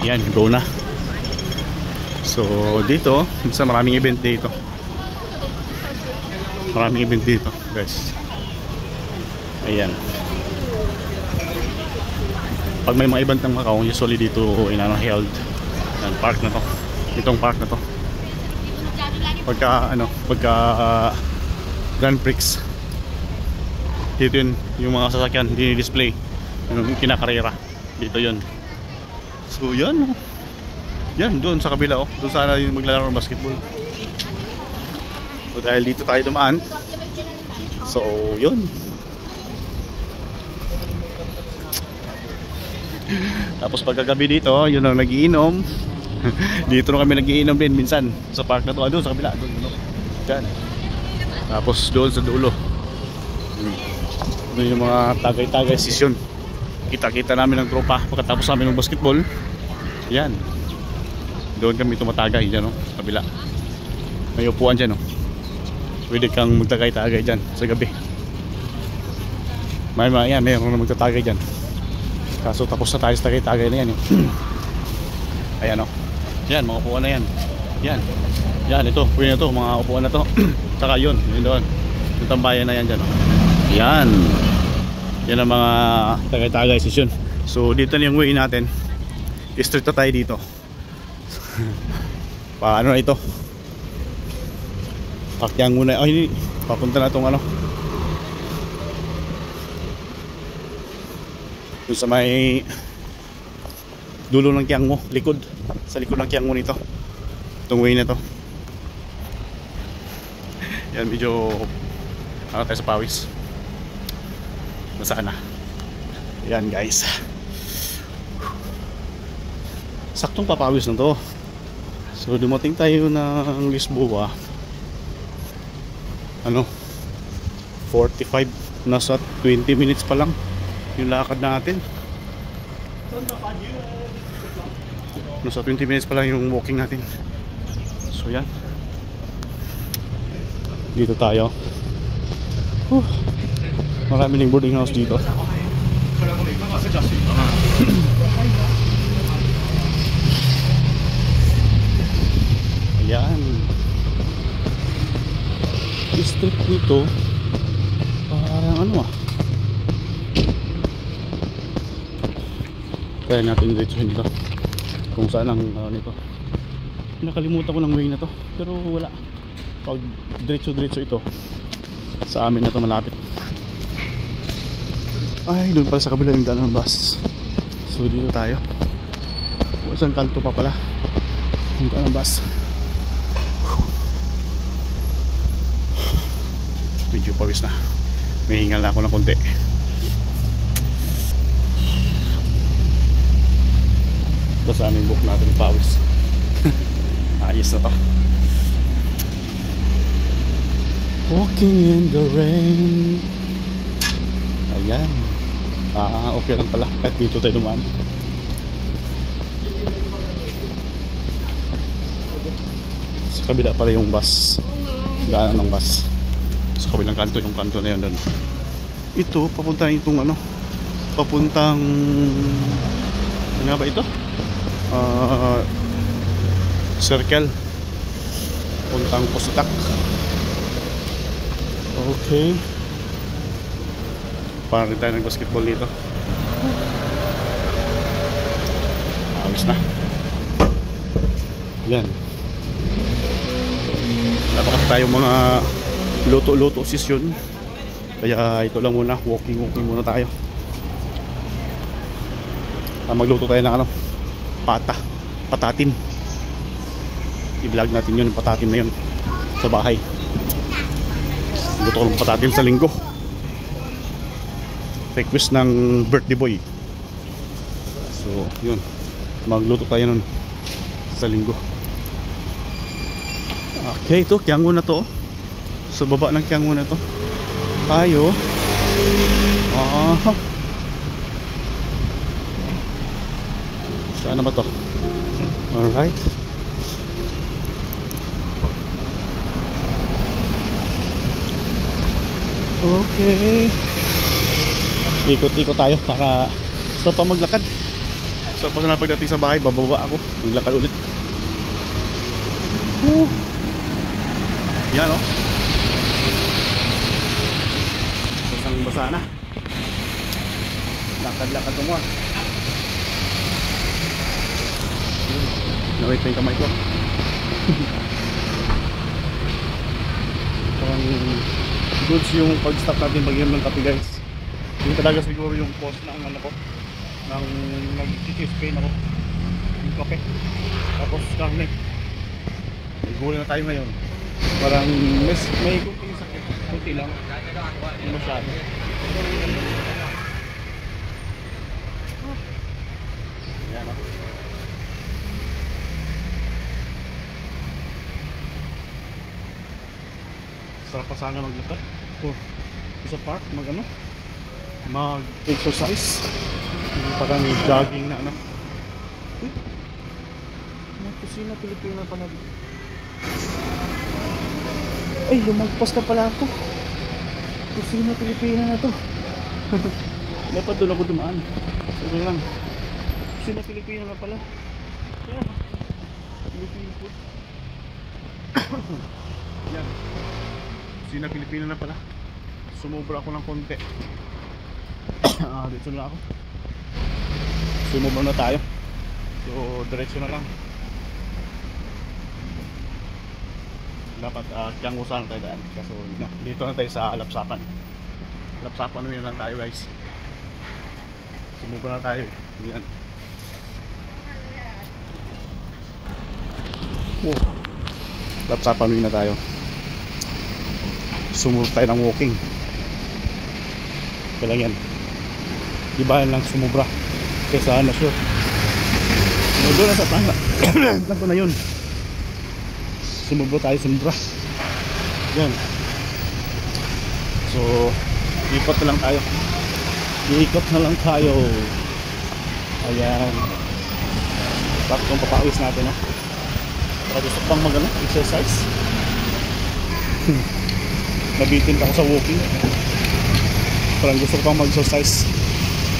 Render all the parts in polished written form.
Yan, go na. So dito, minsan maraming event dito. Maraming event dito, guys. Ayan. Pag may mga event ng Macau, usually dito held. Yan, park na to. Itong park na to. Pagka Grand Prix, dito yun, yung mga sasakyan dinidisplay, yung kinakarera dito yun. So yan, yan doon sa kabila, doon sana yung maglalaro ng basketball. So dahil dito tayo dumaan, so yun. Tapos pagkagabi dito, yun ang nagiinom. Dito na kami nagiinom din minsan sa park na to, doon sa kabila, doon, dyan. Tapos doon sa dulo, doon yung mga tagay-tagay session. Kita-kita namin ng tropa pagkatapos namin ng basketball. Yan, doon kami tumatagay dyan, sa kabila. May upuan dyan, pwede kang magtagay-tagay dyan sa gabi. Yan, mayroon na magtatagay dyan. Kaso tapos na tayo sa tagay-tagay na yan, Ayan, yan, mga upuan na yan. Yan, ito, pwede na to, mga upuan na to. Saka yun doon, yung tambayan na yan dyan, Yan, yan ang mga tagay-tagay session. So dito na yung way natin. Straight na tayo dito. Paano na ito? Pakyang muna. Hindi, papunta na itong doon sa may dulo ng Qiangmu, likod. Sa likod ng Qiangmu nito, itong way na to. Yan, medyo tayo sa pawis. Nasaan na? Yan, guys. Saktong papawis na to. So dumating tayo ng Lisboa, 45, nasa 20 minutes pa lang yung lakad natin. Nasa 20 minutes pa lang yung walking natin. So yan, dito tayo. Marami ng boarding house dito. Ayan, district dito parang kaya natin dito kung saan ang nito. Nakalimutan ko ng way na to, pero wala. Pag diretso ito sa amin na to malapit. Ay, doon pala sa kabila yung daan ng bus. So dito tayo. Isang kanto pa pala yung daan ng bus. Medyo pawis na. May hingal na ako ng konti. Ito sa aming book natin pawis. Ayos na to. Walking in the rain. Ayan. Okay lang pala kahit dito tayo dumaan. Sa kabila pala yung bus, daanan ng bus. Sa kabilang kanto, yung kanto na yun doon. Ito, papuntang itong papuntang ano ba ito? Circle, puntang Pusitak. Okay, parang rin tayo ng basketball dito. Ayos na. Yan, napakasya tayo mga luto-luto session. Kaya ito lang muna, walking muna tayo. Magluto tayo ng patatin. I-vlog natin yun, yung patatin na yun sa bahay. Luto ko ng patatin sa linggo. Request ng birthday boy. So yun, magluto tayo nun sa linggo. Okay, ito Qiangmu na to. Sa baba ng Qiangmu na to tayo. Saan na ba to? Alright. Okay, ikot-ikot tayo para stop pa maglakad. So pas na pagdating sa bahay, bababa ako, maglakad ulit. Yan, oh. Basang basa na. Lakad-lakad mo. Nawait pa yung kamay ko. Parang goods yung pag-stop natin mag-inom ng kape, guys. Yun talaga siguro yung post ng ano ko, nang nag-chichispay ako yung kape. Tapos karne. May gulay na tayo ngayon. Parang may kunting sakit. Kunti lang. Hindi masyado. Yan, oh. Sarap pa sana maglakad sa park, mag-exercise. Parang jogging na ano. Uy, may kusina Pilipina pala. Ay, lumagpas na pala ako. Kusina Pilipina na to. Dapat doon ako dumaan. Sige lang. Kusina Pilipina na pala. Yan. Pilipino food. Yan. Kusina Pilipina na pala. Sumubra ako ng konti. Dito na ako. Sumubra na tayo. So, diretso na lang. Dapat tiyangusan tayo daan. Kaso dito na tayo sa Lapsapan. Lapsapan na lang tayo, guys. Sumubra na tayo. Yan. Lapsapan na tayo. Sumubra tayo ng walking. Kailan yan. Iba lang sumubra kaysa na sure. Doon na sa tanga. Tanto na yun. Sumubra tayo, sumubra. Yan. So ikot na lang tayo. Ikot na lang tayo. Ayan. Bakit kung papawis natin, no? Para gusto pang exercise. Nabitin pa ako sa walking. Parang gusto ko pang mag-exercise.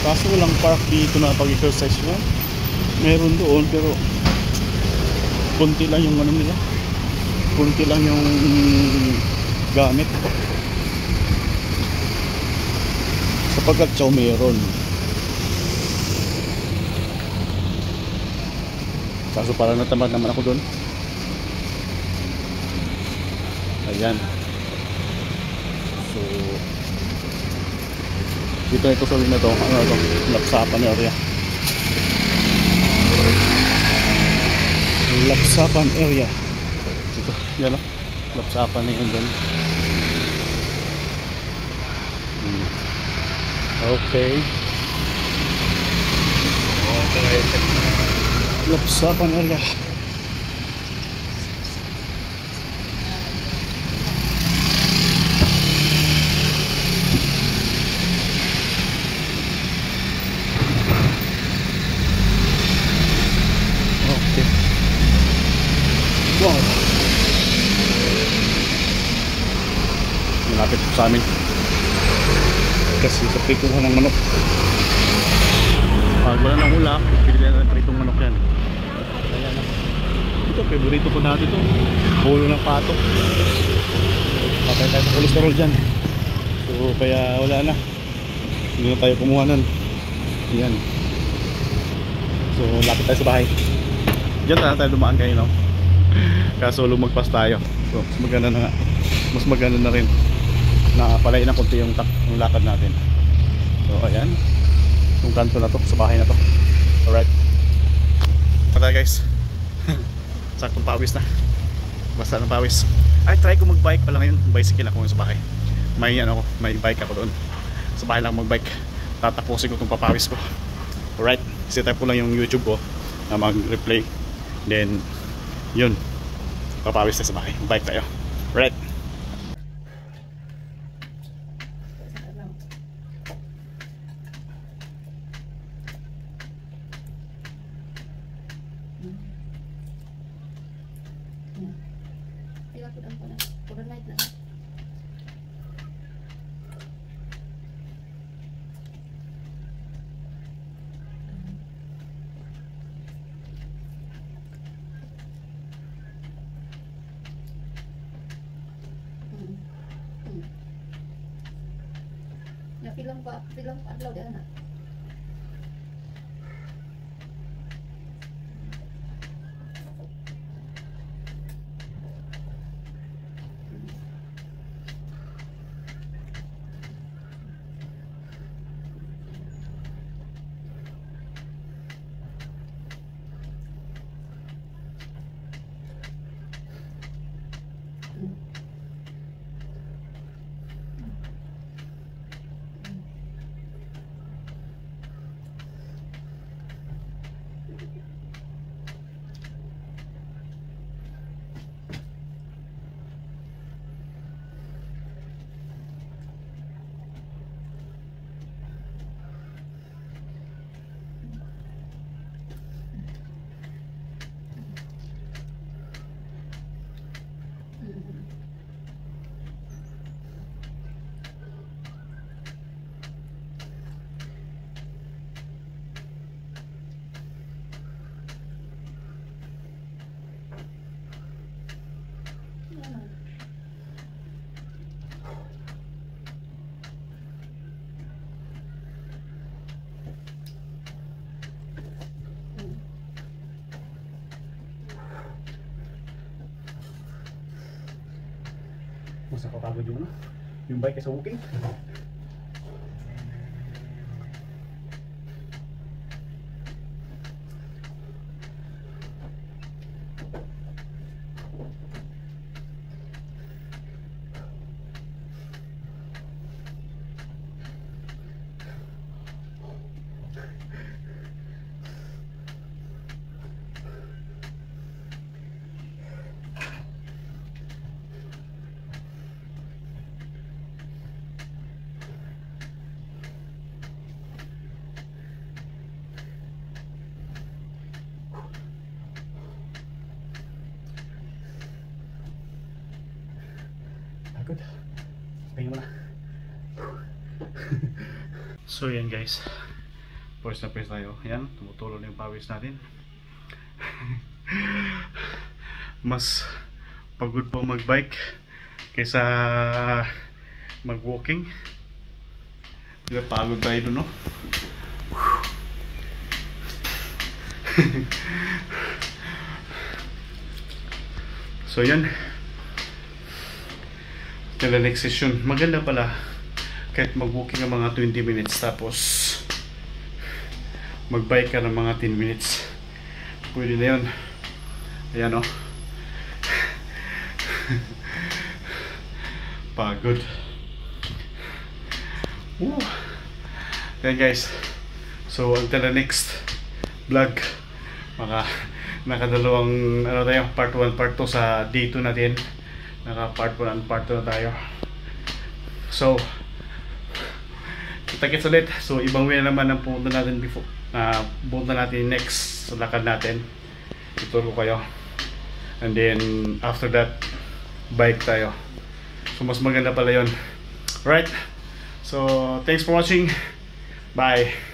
Kaso walang park dito na pag-exercise mo. Meron doon pero kunti lang yung ano nila. Kunti lang yung gamit. Sapagkat siya meron. Kaso parang natamad naman ako doon. Ayan. So dito ito sa na to, ano ito, Lapsapan area. Lapsapan area. Ito, yan o. Lapsapan na yun dun. Okay. Lapsapan area. Wow. Malapit po sa amin. Kasi sa prituhan ng manok. Pag wala ng ulam, pili na ng pritong manok yan. Ayan na. Ito, favorito ko natin ito. Bulo ng pato. Patay tayo sa kolesterol dyan. So, kaya wala na. Hindi na tayo kumuha nun. Ayan. So, lapit tayo sa bahay. Diyan tayo dumaan kayo, no? Kaso lumagpas tayo. So mas maganda na nga. Mas maganda na rin. Nakapalain na konti yung lakad natin. So ayan. Yung kanto na to, sa bahay na to. Alright. Patay guys. Saktong pawis na. Basta ng pawis. Ay try ko mag-bike pala ngayon. Bicycle ako sa bahay. May ano ko, may bike ako doon. Sa bahay lang mag-bike. Tatapusin ko itong papawis ko. Alright. Set up ko lang yung YouTube ko na mag-replay. Then yun, papawis tayo sa bahay. Bike tayo. Right. pilang adlaw diyan na. Mas nakapagod yung bike kaysa walking. Pagod. Pahinga mo na. So yan guys, pawis na pawis tayo. Yan, tumutulo na yung pawis natin. Mas pagod po magbike kaysa mag-walking. Diba pagod tayo dun, no? So yan, till the next session. Maganda pala kahit mag-walking ng mga 20 minutes tapos mag-bike ka ng mga 10 minutes. Pwede na yun. Ayan, oh. Pagod. Ayan guys, so until the next vlog, nakadalawang ano tayo, part 1, part 2 sa day 2 natin. Naka part 1 and part 2 na tayo. So kita-kits ulit. So ibang way na naman ang pumunta natin before, pumunta natin next sa lakad natin. Ituro ko kayo. And then after that, bike tayo. So mas maganda pala yun. Right? So thanks for watching. Bye.